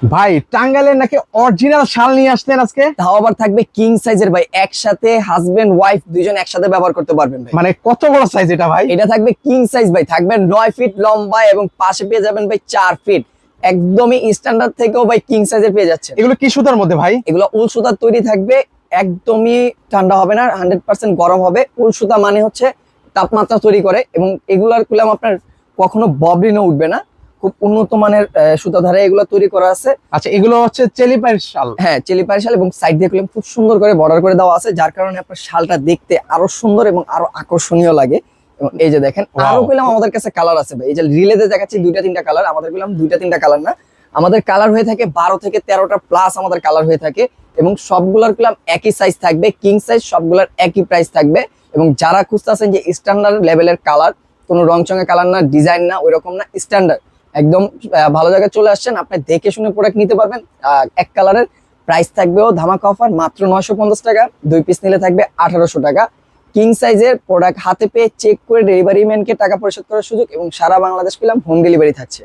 ভাই টাঙ্গাইলের নাকি অরিজিনাল শাল নিয়ে আসলেন আজকে? তাও আবার থাকবে কিং সাইজের ভাই, একসাথে হাজবেন্ড ওয়াইফ দুইজন একসাথে ব্যবহার করতে পারবেন ভাই। মানে কত বড় সাইজ এটা ভাই? এটা থাকবে কিং সাইজ ভাই, থাকবে 9 ফিট লম্বা এবং পাশে পেয়ে যাবেন ভাই 4 ফিট। একদমই স্ট্যান্ডার্ড থেকেও ভাই কিং সাইজের পেয়ে যাচ্ছে। এগুলো কি সুতার মধ্যে ভাই? এগুলো উল সুতার তৈরি থাকবে, একদমই ঠান্ডা হবে না, 100% গরম হবে। উল সুতা মানে হচ্ছে তাপমাত্রা তৈরি করে, এবং এগুলার কুলাম আপনার কখনো ববলিনও উঠবে না। খুব উন্নত মানের সুতা ধারে এগুলো তৈরি করা আছে। আচ্ছা, এগুলো হচ্ছে চেলিপাইর শাল? হ্যাঁ, চেলিপারি শাল, এবং সাইড দিয়ে খুব সুন্দর করে বর্ডার করে দেওয়া আছে, যার কারণে আপনার শালটা দেখতে আরো সুন্দর এবং আরো আকর্ষণীয় লাগে। এবং এই যে দেখেন, আরো কইলাম আমাদের কাছে কালার আছে ভাই। এই যে রিলেতে দেখাচ্ছি 2-3টা কালার, আমাদের কইলাম 2-3টা কালার না, আমাদের কালার হয়ে থাকে 12 থেকে 13টা প্লাস আমাদের কালার হয়ে থাকে। এবং সবগুলার কইলাম একই সাইজ থাকবে, কিং সাইজ, সবগুলার একই প্রাইস থাকবে। এবং যারা খুঁজতেছেন যে স্ট্যান্ডার্ড লেভেলের কালার, কোনো রং চঙে কালার না, ডিজাইন না, ওইরকম না, স্ট্যান্ডার্ড একদম ভালো জায়গায় চলে আসছেন, আপনি দেখে শুনে প্রোডাক্ট নিতে পারবেন। এক কালারের প্রাইস থাকবেও ধামাকা অফার মাত্র 950 টাকা, 2 পিস নিলে থাকবে 1800 টাকা। কিং সাইজের প্রোডাক্ট হাতে পেয়ে চেক করে ডেলিভারি ম্যানকে টাকা পরিশোধ করার সুযোগ, এবং সারা বাংলাদেশ পেলাম হোম ডেলিভারি থাকছে।